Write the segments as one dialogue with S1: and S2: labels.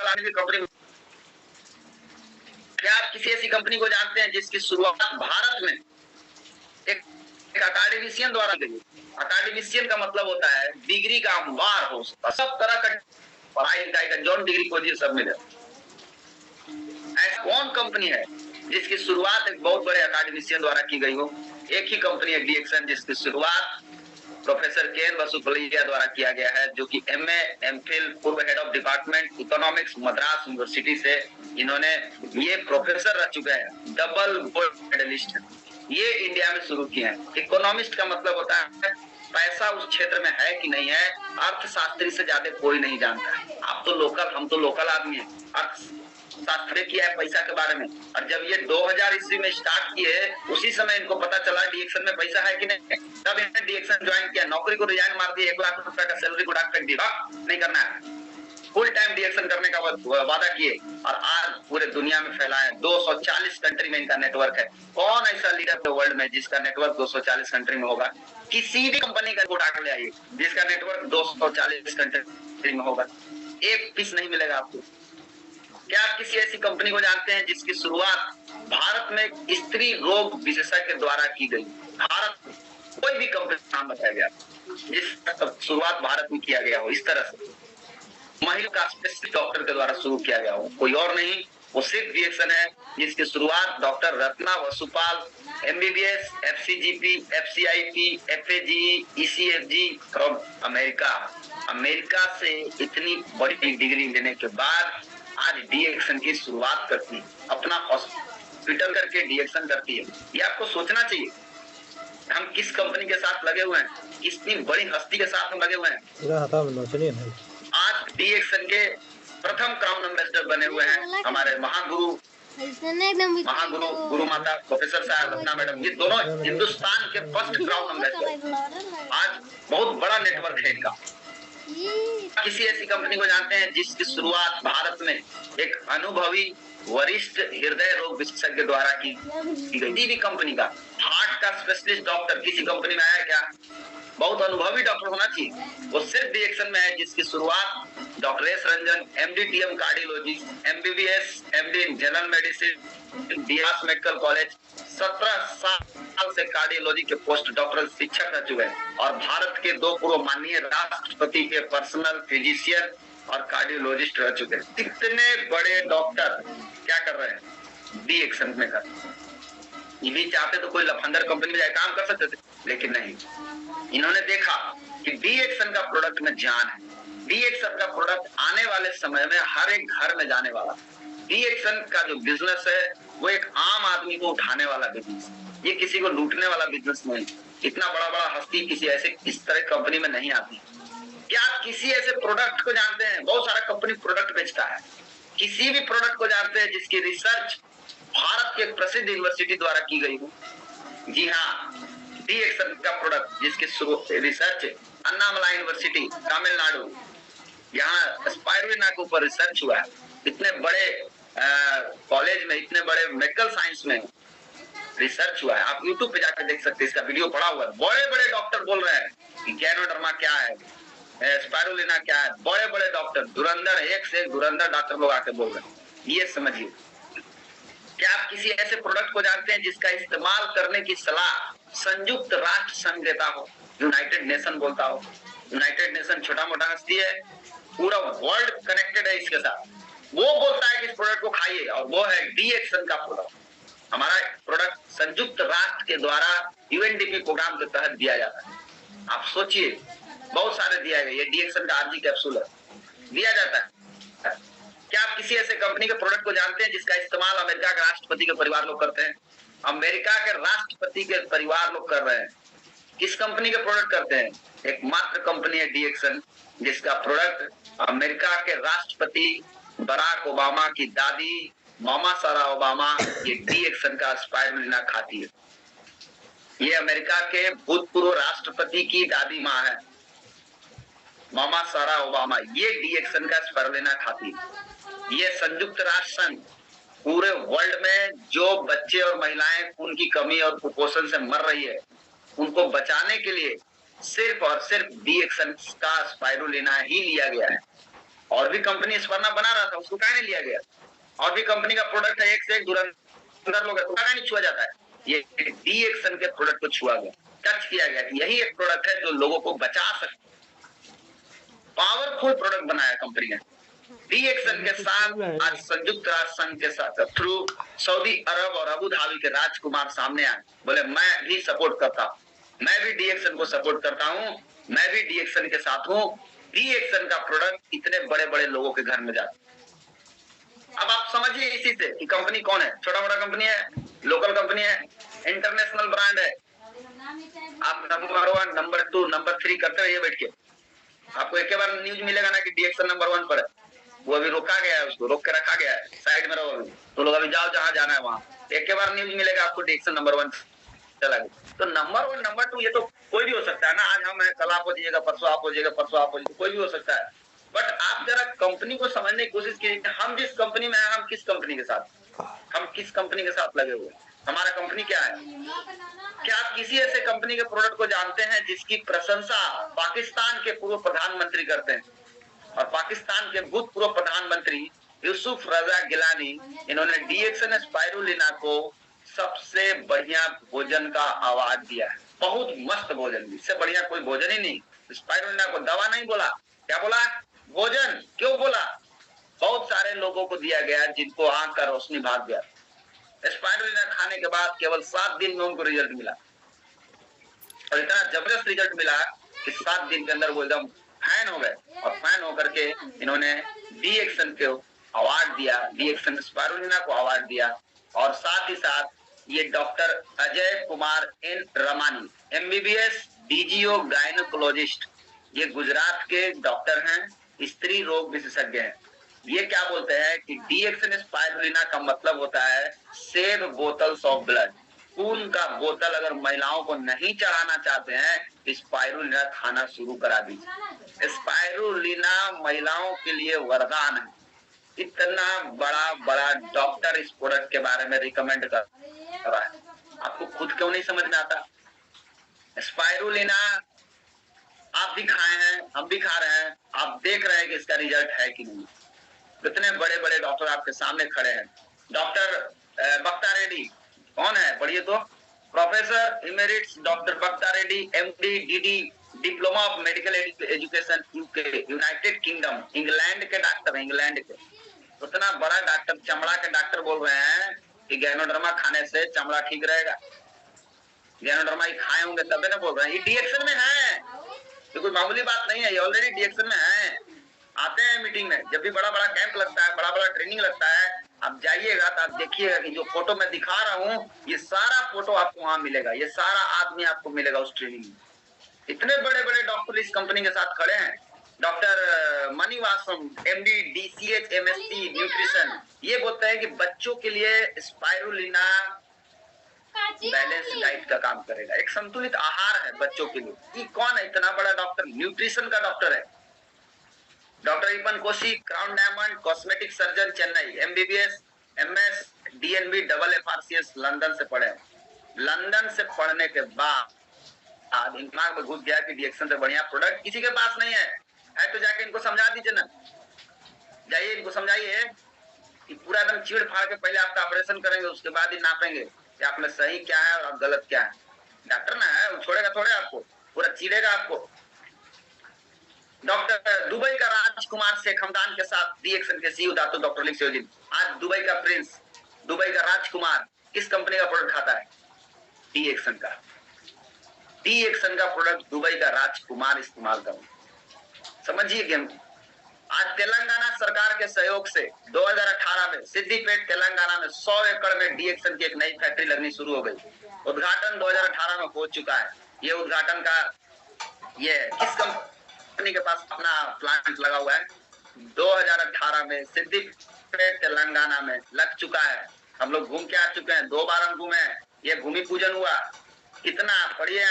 S1: चलाने की कंपनी। क्या आप किसी ऐसी कंपनी को जानते हैं जिसकी शुरुआत भारत में एक अकाडेमिशियन द्वारा की गई? अकाडेमिशियन का मतलब होता है डिग्री का अंबार हो, सब तरह का पढ़ाई लिखाई का जॉन डिग्री को दिए सब मिले। ऐसा कौन कंपनी है जिसकी शुरुआत एक बहुत बड़े अकाडेमिशियन द्वारा की गई हो? एक ही कंपनी है डीएक्सन, जिसकी शुरुआत प्रोफेसर केएन वसुपलिया द्वारा किया गया है, जो कि एमए एमफिल पूर्व head of department economics Madras university से इन्होंने ये प्रोफेसर रह चुके हैं, डबल गोल्ड मेडलिस्ट। ये इंडिया में शुरू किए हैं। इकोनॉमिस्ट का मतलब होता है पैसा उस क्षेत्र में है कि नहीं है, अर्थशास्त्री से ज्यादा कोई नहीं जानता है। आप तो लोकल, हम तो लोकल आदमी है, अर्थशास्त्र किया है पैसा के बारे में। और जब ये 2000 ईस्वी में स्टार्ट किए, उसी समय इनको पता चला डीएक्सन में पैसा है कि नहीं, तब इन्होंने डीएक्सन ज्वाइन किया। नौकरी को रिजाइन मार दिया, 1 लाख रुपए का सैलरी को डाक कर दिया, नहीं करना है, फुल टाइम डीएक्सन करने का वादा किए और आज पूरे दुनिया में फैलाए। 240 कंट्री में इनका नेटवर्क है। कौन ऐसा लीडर वर्ल्ड में जिसका नेटवर्क 240 कंट्री में होगा? किसी भी कंपनी का उठा कर ले आइए जिसका नेटवर्क 240 कंट्री में होगा, एक पीस नहीं मिलेगा आपको। क्या आप किसी ऐसी कंपनी को जानते हैं जिसकी शुरुआत भारत में स्त्री रोग विशेषज्ञ द्वारा की गई? भारत, कोई भी कंपनी नाम बताया गया जिसका शुरुआत भारत में किया गया हो इस तरह से, महिला का स्पेशलिस्ट डॉक्टर के द्वारा शुरू किया गया हो, कोई और नहीं, वो सिर्फ डीएक्सन है, जिसकी शुरुआत doctor Ratna Vasupal MBBS, FCGP, FCIP, FAG, ECFG from America से इतनी बड़ी डिग्री लेने के बाद आज डीएक्सन की शुरुआत करती है, अपना हॉस्पिटल करके डीएक्सन करती है। ये आपको सोचना चाहिए हम किस कंपनी के साथ लगे हुए हैं, कितनी बड़ी हस्ती के साथ हम लगे हुए हैं। आज डीएक्सन के प्रथम क्राउन एम्बेसडर बने हुए हैं हमारे महागुरु गुरु माता प्रोफेसर साहब रत्ना मैडम। ये दोनों हिंदुस्तान के फर्स्ट क्राउन एम्बेसडर। आज बहुत बड़ा नेटवर्क है इनका। किसी ऐसी कंपनी को जानते हैं जिसकी शुरुआत भारत में एक अनुभवी वरिष्ठ हृदय रोग विशेषज्ञ द्वारा की गई? किसी भी कंपनी का हार्ट का स्पेशलिस्ट डॉक्टर किसी कंपनी में आया क्या? बहुत अनुभवी डॉक्टर होना चाहिए। वो सिर्फ डीएक्सन में है, जिसकी शुरुआत doctor S Ranjan MDTM cardiology, MBBS, MD general medicine, डीआस मेडिकल कॉलेज, 17 साल से कार्डियोलॉजी के पोस्ट डॉक्टरल शिक्षक रह चुके हैं और भारत के 2 पूर्व माननीय राष्ट्रपति के पर्सनल फिजिशियन और कार्डियोलॉजिस्ट रह चुके हैं। इतने बड़े डॉक्टर क्या कर रहे हैं? डीएक्सन में कर। ये भी चाहते तो कोई लफंदर कंपनी में जाकर काम कर सकते थे, लेकिन नहीं। इन्होंने देखा कि डीएक्सन का प्रोडक्ट में जान है, डीएक्सन का प्रोडक्ट आने वाले समय में हर एक घर में जाने वाला। डीएक्सन का जो बिजनेस है वो एक आम आदमी को उठाने वाला बिजनेस, ये किसी को लूटने वाला बिजनेस नहीं। इतना बड़ा बड़ा हस्ती किसी ऐसे इस तरह कंपनी में नहीं आती। क्या आप किसी ऐसे प्रोडक्ट को जानते हैं? बहुत सारा कंपनी प्रोडक्ट बेचता है। किसी भी प्रोडक्ट को जानते हैं जिसकी रिसर्च भारत के प्रसिद्ध यूनिवर्सिटी द्वारा की गई हो? जी हाँ, डीएक्सन का प्रोडक्ट जिसकी रिसर्च अन्नामला यूनिवर्सिटी तमिलनाडु, यहाँ स्पाइरुलिना के ऊपर रिसर्च हुआ है। इतने बड़े कॉलेज में, इतने बड़े मेडिकल साइंस में रिसर्च हुआ है। आप यूट्यूब पे जाकर देख सकते हैं, इसका वीडियो पड़ा हुआ है। बड़े बड़े डॉक्टर बोल रहे हैं कि गैनोडर्मा क्या है, स्पाइरुलिना क्या है। बड़े बड़े डॉक्टर धुरंधर, एक से एक धुरंधर डॉक्टर लोग आके बोल रहे हैं। ये समझिए। क्या आप किसी ऐसे प्रोडक्ट को जानते हैं जिसका इस्तेमाल करने की सलाह संयुक्त राष्ट्र संघ देता हो, यूनाइटेड नेशन बोलता हो? यूनाइटेड नेशन छोटा मोटा हस्ती है, पूरा वर्ल्ड कनेक्टेड है इसके साथ। वो बोलता है कि इस प्रोडक्ट को खाइए, और वो है डीएक्सन का प्रोडक्ट। हमारा प्रोडक्ट संयुक्त राष्ट्र के द्वारा यूएनडीपी प्रोग्राम के तहत दिया जाता है। आप सोचिए, बहुत सारे दिया गया। ये डीएक्सन का आरजी कैप्सूल है, दिया जाता है। क्या आप किसी ऐसे कंपनी के प्रोडक्ट को जानते हैं जिसका इस्तेमाल अमेरिका के राष्ट्रपति के परिवार लोग करते हैं? अमेरिका के राष्ट्रपति के परिवार लोग कर रहे हैं। किस कंपनी के प्रोडक्ट करते हैं? एकमात्र कंपनी है डीएक्सन, जिसका प्रोडक्ट अमेरिका के राष्ट्रपति बराक ओबामा की दादी मामा सारा ओबामा ये डीएक्सन का स्पाइरुलिना खाती है। ये अमेरिका के भूतपूर्व राष्ट्रपति की दादी माँ है, मामा सारा ओबामा, ये डीएक्सन का स्पाइरुलिना खाती है। ये संयुक्त राष्ट्र संघ पूरे वर्ल्ड में जो बच्चे और महिलाएं खून की कमी और कुपोषण से मर रही है, उनको बचाने के लिए सिर्फ और सिर्फ डीएक्सन का स्पाइरुलिना ही लिया गया है। और भी कंपनी स्पर्ना बना रहा था, उसको काहे नहीं लिया गया? और भी कंपनी का प्रोडक्ट है, एक से एक धुरंधर लोग है, तो काहे नहीं छुआ जाता है? ये डी एक्शन के प्रोडक्ट को छुआ गया, टच किया गया कि यही एक प्रोडक्ट है जो लोगों को बचा सकता। पावरफुल प्रोडक्ट बनाया कंपनी ने। डी एक्शन के साथ आज संयुक्त राष्ट्र संघ के साथ थ्रू सऊदी अरब और अबू धाबी के राजकुमार सामने आए, बोले मैं भी सपोर्ट करता हूँ, मैं भी डी एक्शन को सपोर्ट करता हूँ, मैं भी डी एक्शन के साथ हूँ। डी एक्शन का प्रोडक्ट इतने बड़े बड़े लोगों के घर में जाता। अब आप समझिए इसी से कि कंपनी कौन है, छोटा मोटा कंपनी है, लोकल कंपनी है, इंटरनेशनल ब्रांड है। आप नंबर 1, नंबर 2, नंबर 3 करते रहिए बैठ के, आपको एक बार न्यूज मिलेगा ना कि डी एक्शन नंबर 1 पर है। वो अभी रोका गया है, उसको रोक के रखा गया है, साइड में रहो अभी, तो लोग अभी जाओ जहां जाना है वहां। एक के बार न्यूज मिलेगा आपको डी एक्शन नंबर 1 चला गया। तो नंबर 1, नंबर 2 ये तो कोई भी हो सकता है ना, आज हम है, कल आप हो जाइएगा, परसों आप हो जाइएगा, परसों आप हो जाइएगा, कोई भी हो सकता है। बट आप जरा कंपनी को समझने की कोशिश कीजिए, हम जिस कंपनी में है, हम किस कंपनी के साथ, हम किस कंपनी के साथ लगे हुए, हमारा कंपनी क्या है? क्या आप किसी ऐसे कंपनी के प्रोडक्ट को जानते हैं जिसकी प्रशंसा पाकिस्तान के पूर्व प्रधानमंत्री करते हैं? और पाकिस्तान के भूतपूर्व प्रधानमंत्री यूसुफ रजा गिलानी, इन्होंने डी एक्शन स्पाइरुलिना को सबसे बढ़िया भोजन का अवार्ड दिया है। बहुत मस्त भोजन, इससे बढ़िया कोई भोजन ही नहीं। स्पाइरुलिना को दवा नहीं बोला, क्या बोला? भोजन। क्यों बोला? बहुत सारे लोगों को दिया गया जिनको आंख का रोशनी भाग गया। स्पाइरुलिना खाने के बाद केवल 7 दिन में उनको रिजल्ट मिला, और इतना जबरदस्त रिजल्ट मिला कि 7 दिन के अंदर वो एकदम फैन हो गए, और फैन होकर के इन्होंने डी एक्शन को अवार्ड दिया, डी एक्शन स्पाइरुलिना को अवार्ड दिया। और साथ ही साथ ये doctor Ajay Kumar N Ramani, MBBS DGO gynaecologist, ये गुजरात के डॉक्टर हैं, स्त्री रोग विशेषज्ञ हैं। ये क्या बोलते हैं कि डी एक्शन स्पाइरुलिना का मतलब होता है सेव बोतल्स ऑफ ब्लड। खून का बोतल अगर महिलाओं को नहीं चढ़ाना चाहते हैं, स्पाइरुलिना खाना शुरू करा दीजिए। स्पाइरुलिना महिलाओं के लिए वरदान है। इतना बड़ा बड़ा डॉक्टर इस प्रोडक्ट के बारे में रिकमेंड कर रहा है, आपको खुद क्यों नहीं समझ में आता? स्पाइरुलिना आप भी खाए हैं, हम भी खा रहे हैं, आप देख रहे हैं कि इसका रिजल्ट है कि नहीं। कितने बड़े बड़े डॉक्टर आपके सामने खड़े हैं। डॉक्टर बक्ता रेड्डी कौन है? पढ़िए तो, professor emeritus doctor Bakta Reddy, MD, DD, diploma of medical education, UK, United Kingdom, England के डॉक्टर, इंग्लैंड के। उतना बड़ा डॉक्टर, चमड़ा के डॉक्टर बोल रहे हैं कि गैनोडर्मा खाने से चमड़ा ठीक रहेगा। गैनोडर्मा ही खाए होंगे तबे ना बोल रहे हैं। ये डी एक्शन में है, ये कोई मामूली बात नहीं है, ये ऑलरेडी डी एक्शन में है। आते हैं मीटिंग में, जब भी बड़ा बड़ा कैंप लगता है, बड़ा बड़ा ट्रेनिंग लगता है, आप जाइएगा तो आप देखिएगा कि जो फोटो मैं दिखा रहा हूँ, ये सारा फोटो आपको वहां मिलेगा, ये सारा आदमी आपको मिलेगा उस ट्रेनिंग में। इतने बड़े बड़े डॉक्टर इस कंपनी के साथ खड़े हैं। Doctor Manivasam, MD, DCH, MSc nutrition, ये बोलते हैं कि बच्चों के लिए स्पाइरुलिना बैलेंस डाइट का काम करेगा, एक संतुलित आहार है बच्चों के लिए। ये कौन है? इतना बड़ा डॉक्टर, न्यूट्रिशन का डॉक्टर है। Doctor Eapen Koshy, crown diamond cosmetic surgeon, Chennai, MBBS, MS, DNB, double FRCS, London से पढ़े। लंदन से पढ़ने के बाद दिमाग में घुस गया कि डी एक्शन से बढ़िया प्रोडक्ट किसी के पास नहीं है तो जाके इनको समझा दीजिए ना, जाइए इनको समझाइए कि पूरा एकदम चीड़ फाड़ के पहले आपका ऑपरेशन करेंगे, उसके बाद ही नापेंगे कि आप में सही क्या है और आप गलत क्या है। डॉक्टर ना है, वो छोड़ेगा थोड़े आपको, पूरा चीड़ेगा आपको। डॉक्टर दुबई का राजकुमार शेख हमदान के साथ डी एक्शन के सीईओ डॉक्टर लिक्सियोजिन, आज दुबई का प्रिंस, दुबई का राजकुमार किस कंपनी का प्रोडक्ट खाता है? डी एक्शन का। डी एक्शन का प्रोडक्ट दुबई का राजकुमार इस्तेमाल कर। समझिए कि आज तेलंगाना सरकार के सहयोग से 2018 में सिद्दीपेट तेलंगाना में 100 एकड़ में डी एक्शन की एक नई फैक्ट्री लगनी शुरू हो गई। उद्घाटन 2018 में हो चुका है। ये उद्घाटन का ये किस कंपनी के पास अपना प्लांट लगा हुआ है? 2018 में सिद्दीपेट तेलंगाना में लग चुका है। हम लोग घूम के आ चुके हैं, 2 बार हम घूमे, ये भूमि पूजन हुआ। कितना पढ़िए,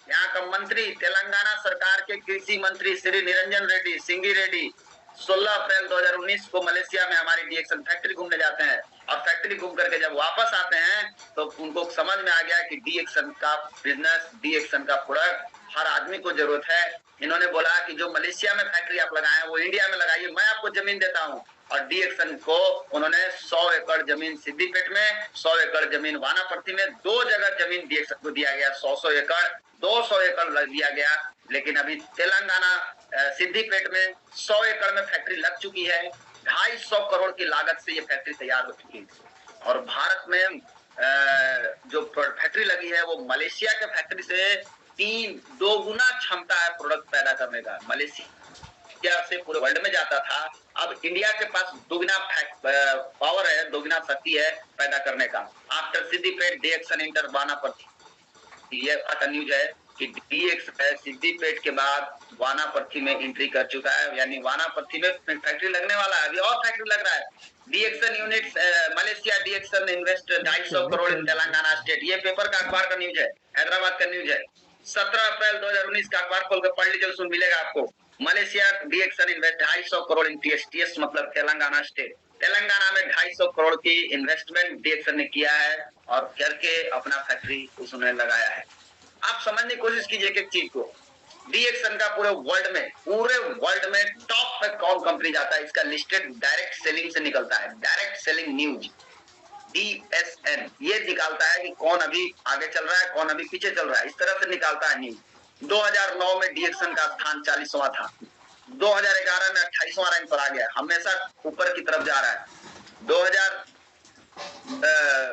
S1: यहाँ का मंत्री, तेलंगाना सरकार के कृषि मंत्री श्री निरंजन रेड्डी सिंगी रेड्डी 16 अप्रैल 2019 को मलेशिया में हमारी डी एक्शन फैक्ट्री घूमने जाते हैं और फैक्ट्री घूम करके जब वापस आते हैं तो उनको समझ में आ गया कि डी एक्शन का बिजनेस, डी एक्शन का प्रोडक्ट हर आदमी को जरूरत है। इन्होंने बोला कि जो मलेशिया में फैक्ट्री आप लगाए वो इंडिया में लगाइए, मैं आपको जमीन देता हूँ। और डी एक्शन को उन्होंने 100 एकड़ जमीन सिद्दीपेट में, 100 एकड़ जमीन वानापर्थी में, 2 जगह जमीन डी एक्शन को दिया गया। 100 एकड़, 200 एकड़ दिया गया। लेकिन अभी तेलंगाना सिद्दीपेट में 100 एकड़ में फैक्ट्री लग चुकी है। 250 करोड़ की लागत से ये फैक्ट्री तैयार हो चुकी है। और भारत में जो फैक्ट्री लगी है वो मलेशिया के फैक्ट्री से 2 गुना क्षमता है प्रोडक्ट पैदा करने का। मलेशिया से पूरे वर्ल्ड में जाता था, अब इंडिया के पास 2 गुना पावर है, 2 गुना शक्ति है पैदा करने का। After Siddipet D action inter Wanaparthy, ये न्यूज है कि डीएक्स सिद्दीपेट के बाद वानापर्थी में एंट्री कर चुका है, यानी वानापर्थी में फैक्ट्री लगने वाला है। अभी और फैक्ट्री लग रहा है। डीएक्शन यूनिट मलेशिया डीएक्शन इन्वेस्ट 250 करोड़ इन तेलंगाना स्टेट। ये पेपर का अखबार का न्यूज है, हैदराबाद का न्यूज है। 17 अप्रैल 2019 का अखबार खोल कर पढ़ लीजिए, उसमें मिलेगा आपको। मलेशिया डीएक्शन इन्वेस्ट 250 करोड़ इन टीएस मतलब तेलंगाना स्टेट। तेलंगाना में 250 करोड़ की इन्वेस्टमेंट डीएक्शन ने किया है और करके अपना फैक्ट्री उसने लगाया है। आप समझने की कोशिश कीजिए एक चीज को। डीएक्शन का पूरे वर्ल्ड में टॉप पे कौन कंपनी जाता है, इसका लिस्टेड डायरेक्ट सेलिंग से निकलता है। डायरेक्ट सेलिंग न्यूज DSN ये निकालता है कि कौन अभी आगे चल रहा है, कौन अभी पीछे चल रहा है, इस तरह से निकालता है न्यूज। 2009 में डीएक्शन का स्थान 40वां था, 2011 में 28वां रैंक पर आ गया, हमेशा ऊपर की तरफ जा रहा है। 2000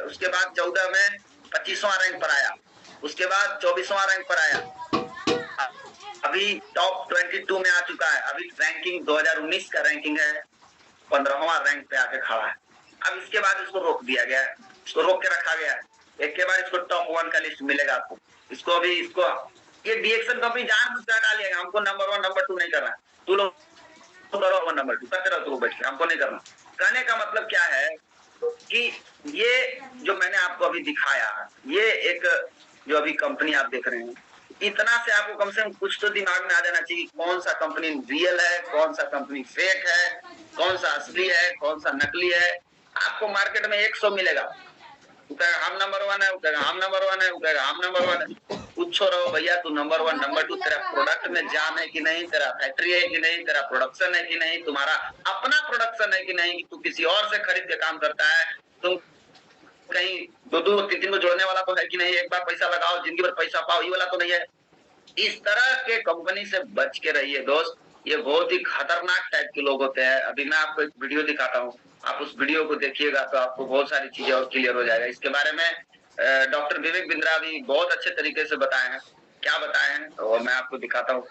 S1: उसके बाद 14 में 25वां रैंक पर आया, उसके बाद 24वां रैंक पर आया, अभी टॉप 22 में आ चुका है। अभी रैंकिंग 2019 का रैंकिंग है, 15वां रैंक पे आके खड़ा है। अब इसके बाद इसको रोक दिया गया है, इसको रोक के रखा गया है। एक के बाद इसको टॉप 1 का लिस्ट मिलेगा आपको। इसको ये डीएक्शन कंपनी जान बुझ डालिएगा, हमको नंबर 1 नंबर 2 नहीं करना। तू लोग करो 1 नंबर 2 करते रहो, तू बैठ के, हमको नहीं करना। कहने का मतलब क्या है कि ये जो मैंने आपको अभी दिखाया, ये एक जो अभी कंपनी आप देख रहे हैं, इतना से आपको कम से कम कुछ तो दिमाग में आ जाना चाहिए कौन सा कंपनी रियल है, कौन सा कंपनी फेक है, कौन सा असली है, कौन सा नकली है। आपको मार्केट में 100 मिलेगा, हम नंबर 1 है, हम नंबर 1 है, हम नंबर 1 है। पूछो रहो भैया तू नंबर 1 नंबर 2, तेरा प्रोडक्ट में जान है कि नहीं, तेरा फैक्ट्री है कि नहीं, तेरा प्रोडक्शन है कि नहीं, तुम्हारा अपना प्रोडक्शन है कि नहीं, तू किसी और से खरीद के काम करता है, तुम कहीं 2-3 को जोड़ने वाला तो है कि नहीं, एक बार पैसा लगाओ जिंदगी भर पैसा पाओ, ये वाला तो नहीं है। इस तरह के कंपनी से बच के रहिए दोस्त, ये बहुत ही खतरनाक टाइप के लोग होते हैं। अभी मैं आपको एक वीडियो दिखाता हूँ, आप उस वीडियो को देखिएगा तो आपको बहुत सारी चीजें और क्लियर हो जाएगा। इसके बारे में डॉक्टर विवेक बिंद्रा भी बहुत अच्छे तरीके से बताए हैं। क्या बताए हैं तो मैं आपको दिखाता हूँ।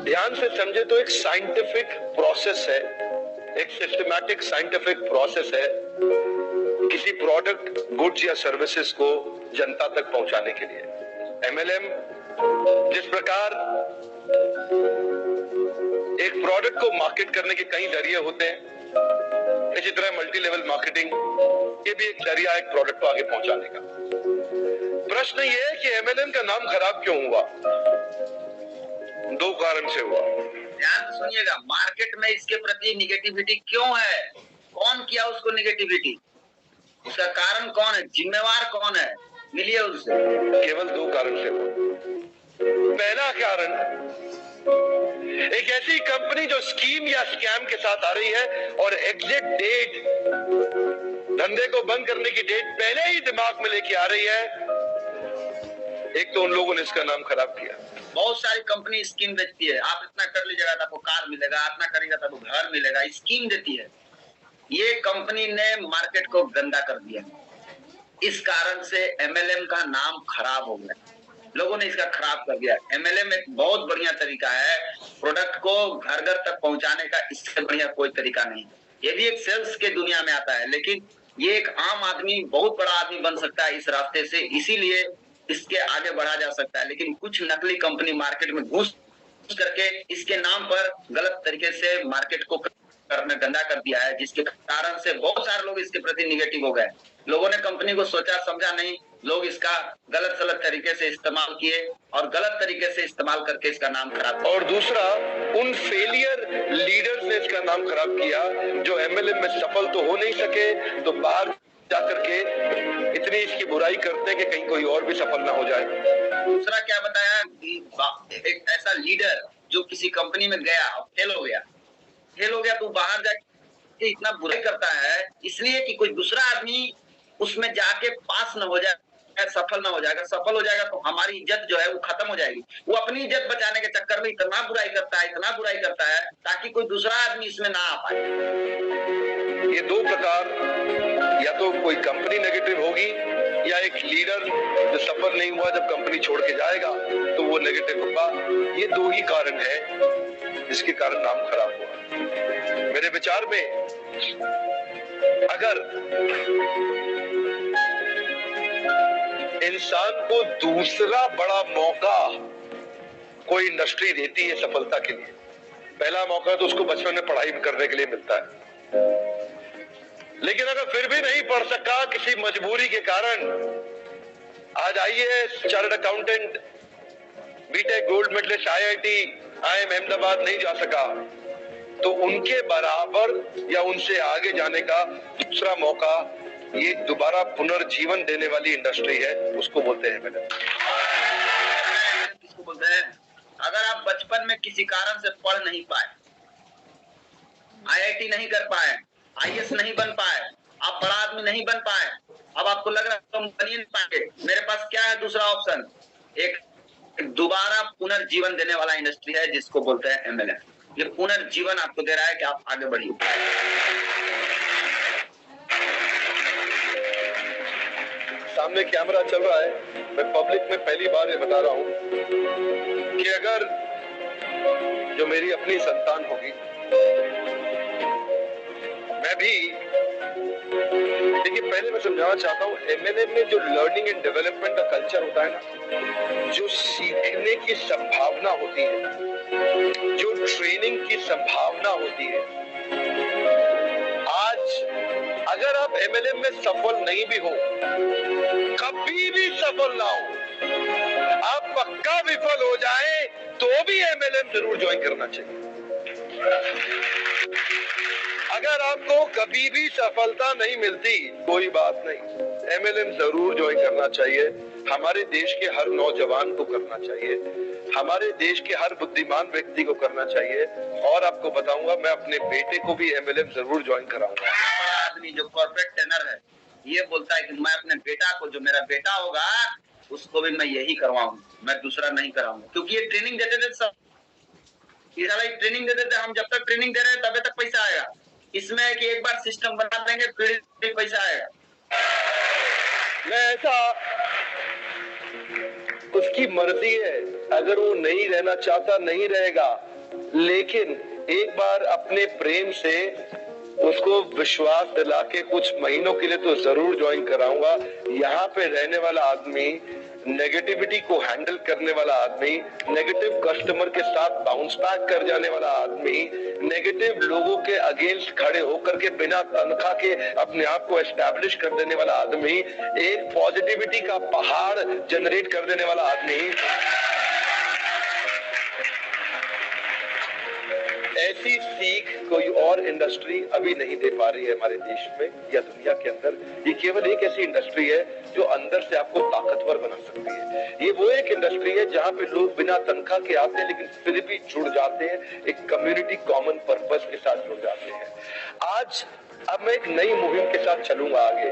S2: ध्यान से समझे तो एक साइंटिफिक प्रोसेस है, एक सिस्टमैटिक साइंटिफिक प्रोसेस है किसी प्रोडक्ट, गुड्स या सर्विसेज को जनता तक पहुंचाने के लिए। MLM जिस प्रकार एक प्रोडक्ट को मार्केट करने के कई जरिए होते हैं, इसी तरह मल्टी लेवल मार्केटिंग ये भी एक जरिया है एक प्रोडक्ट को आगे पहुंचाने का। प्रश्न ये है कि MLM का नाम खराब क्यों हुआ? 2 कारण से हुआ।
S1: ध्यान से सुनिएगा, मार्केट में इसके प्रति निगेटिविटी क्यों है? कौन किया उसको निगेटिविटी? उसका कारण कौन है? जिम्मेवार कौन है? मिलिए उससे।
S2: केवल 2 कारण से हुआ। पहला कारण, एक ऐसी कंपनी जो स्कीम या स्कैम के साथ आ रही है और एग्जिट डेट, धंधे को बंद करने की डेट पहले ही दिमाग में लेके आ रही है। एक तो उन लोगों ने इसका नाम खराब किया।
S1: बहुत सारी कंपनी स्कीम बेचती है, आप इतना कर लीजिएगा तो आपको कार मिलेगा, इतना करेगा तो आपको घर मिलेगा, स्कीम देती है। ये कंपनी ने मार्केट को गंदा कर दिया, इस कारण से MLM का नाम खराब हो गया, लोगों ने इसका खराब कर दिया। MLM एक बहुत बढ़िया तरीका है प्रोडक्ट को घर घर तक पहुंचाने का, इससे बढ़िया कोई तरीका नहीं। ये भी एक सेल्स के दुनिया में आता है, लेकिन ये एक आम आदमी बहुत बड़ा आदमी बन सकता है इस रास्ते से, इसीलिए इसके आगे बढ़ा जा सकता है। लेकिन कुछ नकली कंपनी मार्केट में घुस करके इसके नाम पर गलत तरीके से मार्केट को करने गंदा कर दिया है, जिसके कारण से बहुत सारे लोग इसके प्रति निगेटिव हो गए। लोगों ने कंपनी को सोचा समझा नहीं, लोग इसका गलत सलत तरीके से इस्तेमाल किए और गलत तरीके से इस्तेमाल करके इसका नाम खराब किया।
S2: और दूसरा, उन फेलियर लीडर्स ने इसका नाम खराब किया जो एमएलएम में सफल तो हो नहीं सके, तो बाहर जाकर के इतनी इसकी बुराई करते हैं कि कहीं कोई और भी सफल ना हो जाए।
S1: दूसरा क्या बताया कि एक ऐसा लीडर जो किसी कंपनी में गया और फेल हो गया तो बाहर जाके इतना बुराई करता है इसलिए कि कोई दूसरा आदमी उसमें जाके पास न हो जाए, सफल ना हो जाएगा। सफल हो जाएगा तो हमारी इज्जत जो है वो खत्म हो जाएगी। वो अपनी इज्जत बचाने के चक्कर में इतना बुराई करता है ताकि कोई दूसरा आदमी इसमें ना आ पाए।
S2: ये दो प्रकार, या तो कोई कंपनी नेगेटिव होगी या एक लीडर जो सफल नहीं हुआ जब कंपनी छोड़ के जाएगा तो वो नेगेटिव होगा। ये दो ही कारण है जिसके कारण नाम खराब हुआ। मेरे विचार में अगर इंसान को दूसरा बड़ा मौका कोई इंडस्ट्री देती है सफलता के लिए, पहला मौका तो उसको बचपन में पढ़ाई करने के लिए मिलता है, लेकिन अगर फिर भी नहीं पढ़ सका किसी मजबूरी के कारण, आज IAS, chartered accountant, BTech gold medallist, IIT, IIM Ahmedabad नहीं जा सका, तो उनके बराबर या उनसे आगे जाने का दूसरा मौका ये दोबारा पुनर्जीवन देने वाली इंडस्ट्री है, उसको बोलते हैं मैडम।
S1: किसको बोलते हैं? अगर आप बचपन में किसी कारण से पढ़ नहीं पाए, आईआईटी नहीं कर पाए, आईएएस नहीं बन पाए, आप बड़ा आदमी नहीं बन पाए, अब आपको लग रहा है तुम बन ही नहीं पाएंगे, मेरे पास क्या है दूसरा ऑप्शन? एक दोबारा पुनर्जीवन देने वाला इंडस्ट्री है जिसको बोलते हैं एमएलएम। ये पुनर्जीवन आपको दे रहा है कि आप आगे बढ़िए।
S2: सामने कैमरा चल रहा है, मैं पब्लिक में पहली बार ये बता रहा हूं कि अगर जो मेरी अपनी संतान होगी, मैं भी, देखिए पहले मैं समझाना चाहता हूं, एमएलएम में जो लर्निंग एंड डेवलपमेंट का कल्चर होता है ना, जो सीखने की संभावना होती है, जो ट्रेनिंग की संभावना होती है, आज अगर आप एमएलएम में सफल नहीं भी हो, कभी भी सफल ना हो, आप पक्का विफल हो जाए तो भी एमएलएम जरूर ज्वाइन करना चाहिए। अगर आपको कभी भी सफलता नहीं मिलती, कोई बात नहीं, एमएलएम जरूर ज्वाइन करना चाहिए। हमारे देश के हर नौजवान को करना चाहिए, हमारे देश के हर बुद्धिमान व्यक्ति को करना चाहिए। और आपको बताऊंगा, मैं अपने बेटे को भी एमएलएम जरूर ज्वाइन कराऊंगा।
S1: आदमी जो कॉर्पोरेट ट्रेनर है ये बोलता है कि मैं अपने बेटा को, जो मेरा बेटा होगा उसको भी मैं यही करवाऊंगा, मैं दूसरा नहीं कराऊंगा, क्योंकि ये ट्रेनिंग देते थे सब, ट्रेनिंग देते थे। हम जब तक ट्रेनिंग दे रहे हैं तब तक पैसा आएगा। इसमें है कि एक बार सिस्टम बना देंगे फिर पैसा आएगा।
S2: मैं ऐसा, उसकी मर्जी है, अगर वो नहीं रहना चाहता नहीं रहेगा, लेकिन एक बार अपने प्रेम से उसको विश्वास दिला के कुछ महीनों के लिए तो जरूर ज्वाइन कराऊंगा। यहाँ पे रहने वाला आदमी, नेगेटिविटी को हैंडल करने वाला आदमी, नेगेटिव कस्टमर के साथ बाउंस बैक कर जाने वाला आदमी, नेगेटिव लोगों के अगेंस्ट खड़े होकर के बिना तनख्वाह के अपने आप को एस्टैब्लिश कर देने वाला आदमी, एक पॉजिटिविटी का पहाड़ जनरेट कर देने वाला आदमी, ऐसी सीख कोई और इंडस्ट्री अभी नहीं दे पा रही है हमारे देश में या दुनिया के अंदर। ये केवल एक ऐसी इंडस्ट्री है जो अंदर से आपको ताकतवर बना सकती है। ये वो एक इंडस्ट्री है जहां पे लोग बिना तनख्वाह के आते हैं लेकिन फिर भी जुड़ जाते हैं, एक कम्युनिटी कॉमन पर्पस के साथ जुड़ जाते हैं। आज अब मैं एक नई मुहिम के साथ चलूंगा आगे।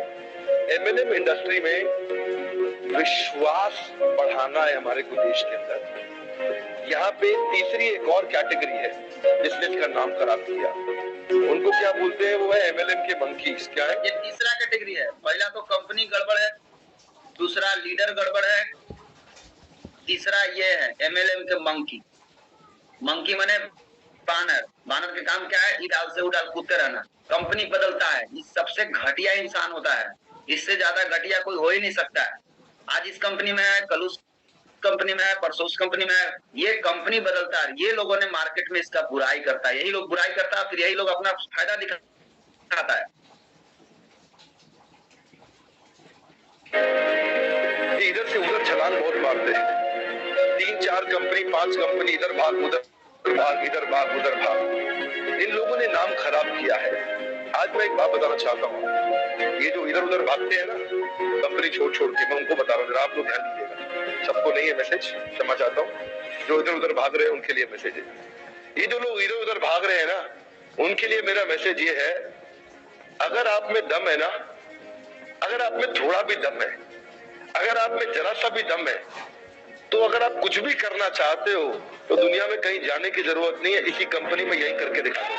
S2: एमएलएम इंडस्ट्री में विश्वास बढ़ाना है हमारे को देश के अंदर। यहाँ पे तीसरी एक और कैटेगरी है जिसने इसका नाम खराब किया, उनको क्या बोलते हैं, वो है एमएलएम के मंकीज। क्या है?
S1: ये तीसरा कैटेगरी है। पहला तो कंपनी गड़बड़ है, दूसरा लीडर गड़बड़ है, तीसरा ये है एमएलएम के मंकी। मंकी माने बानर। बानर का काम क्या है? इडाल से उडाल कूदते रहना। कंपनी बदलता है, ये सबसे घटिया इंसान होता है, इससे ज्यादा घटिया कोई हो ही नहीं सकता है। आज इस कंपनी में है, कल उस कंपनी में है, परसों उस कंपनी में है। ये कंपनी बदलता है, ये लोगों ने मार्केट में इसका बुराई करता है, यही लोग बुराई करता है, फिर यही लोग अपना फायदा दिखाता है।
S2: इधर से उधर छलांग बहुत मारते हैं, 3-4 कंपनी 5 कंपनी, इधर भाग उधर भाग, इधर भाग उधर भाग। इन लोगों ने नाम खराब किया है। आज मैं एक बात बताना चाहता हूँ, ये जो इधर उधर भागते हैं ना कंपनी छोड़ छोड़ के, मैं उनको बता रहा हूँ, जरा आप लोग ध्यान दीजिएगा। सबको नहीं है मैसेज, क्षमा चाहता हूँ, जो इधर उधर भाग रहे हैं उनके लिए मैसेज है। ये जो लोग इधर उधर भाग रहे हैं ना, उनके लिए मेरा मैसेज ये है, अगर आप में दम है ना, अगर आप में थोड़ा भी दम है, अगर आप में जरा सा भी दम है, तो अगर आप कुछ भी करना चाहते हो तो दुनिया में कहीं जाने की जरूरत नहीं है, इसी कंपनी में यही करके दिखा दो।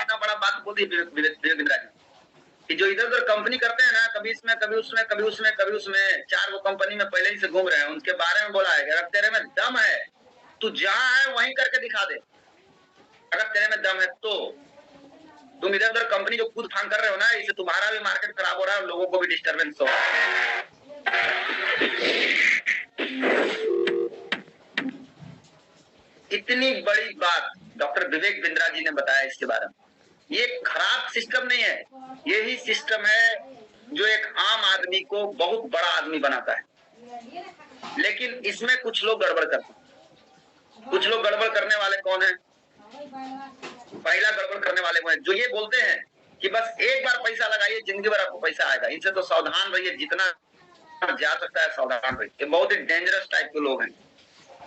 S1: इतना बड़ा बात बोल दी विवेक बिंद्रा जी कि जो इधर उधर कंपनी करते हैं ना, कभी इसमें कभी उसमें कभी उसमें कभी उसमें, 4 वो कंपनी में पहले ही से घूम रहे हैं, उनके बारे में बोला है कि अगर तेरे में दम है तू जहां है वहीं करके दिखा दे। अगर तेरे में दम है तो तुम इधर उधर कंपनी जो कूद फांग कर रहे हो ना, इससे तुम्हारा भी मार्केट खराब हो रहा है और लोगों को भी डिस्टर्बेंस हो रहा है। इतनी बड़ी बात डॉक्टर विवेक बिंद्रा जी ने बताया इसके बारे में। ये खराब सिस्टम नहीं है, यही सिस्टम है जो एक आम आदमी को बहुत बड़ा आदमी बनाता है। लेकिन इसमें कुछ लोग गड़बड़ करते हैं। कुछ लोग गड़बड़ करने वाले कौन है? पहला गड़बड़ करने वाले कौन है? जो ये बोलते हैं कि बस एक बार पैसा लगाइए, जिंदगी भर आपको पैसा आएगा। इनसे तो सावधान रहिए, जितना जा सकता है सावधान रहिए। ये बहुत ही डेंजरस टाइप के लोग हैं।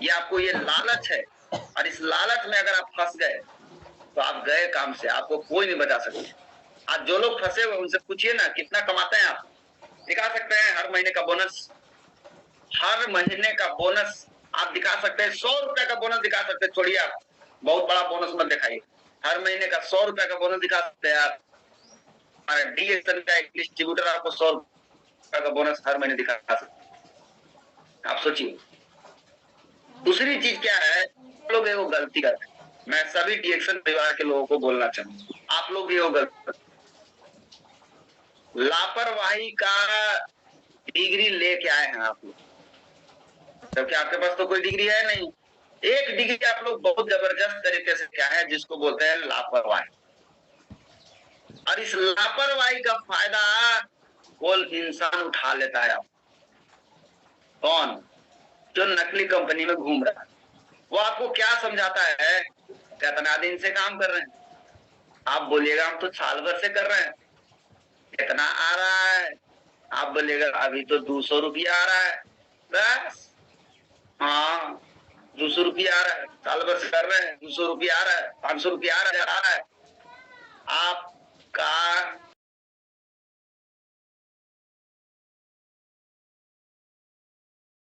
S1: ये आपको ये लालच है, और इस लालच में अगर आप फंस गए तो आप गए काम से, आपको कोई नहीं बचा सकता। आज जो लोग फंसे हुए उनसे पूछिए ना कितना कमाते हैं आप, दिखा सकते हैं हर महीने का बोनस, हर महीने का बोनस आप दिखा सकते हैं। 100 रुपए का बोनस दिखा सकते हैं, छोड़िए आप बहुत बड़ा बोनस मत दिखाइए, हर महीने का 100 रुपए का बोनस दिखा सकते हैं आप। डीएसएन का एक डिस्ट्रीब्यूटर आपको 100 रुपए का बोनस हर महीने दिखा सकते हैं। आप सोचिए। दूसरी चीज क्या है, लोग वो गलती करते हैं। मैं सभी डीएक्शन परिवार के लोगों को बोलना चाहूंगा, आप लोग भी वो गलती, लापरवाही का डिग्री लेके आए हैं आप लोग, जबकि आपके पास तो कोई डिग्री है नहीं। एक डिग्री आप लोग बहुत जबरदस्त तरीके से क्या है, जिसको बोलते हैं लापरवाही। और इस लापरवाही का फायदा कोई इंसान उठा लेता है। कौन? जो नकली कंपनी में घूम रहा है। वो आपको क्या समझाता है, कितना दिन से काम कर रहे हैं, आप बोलिएगा हम तो साल भर से कर रहे हैं। कितना आ रहा है, आप बोलिएगा अभी तो 200 रुपया आ रहा है। बस हाँ 200 रुपया आ रहा है, साल भर से कर रहे हैं, 200 रुपया आ रहा है, 500 रुपया आ रहा है। आपका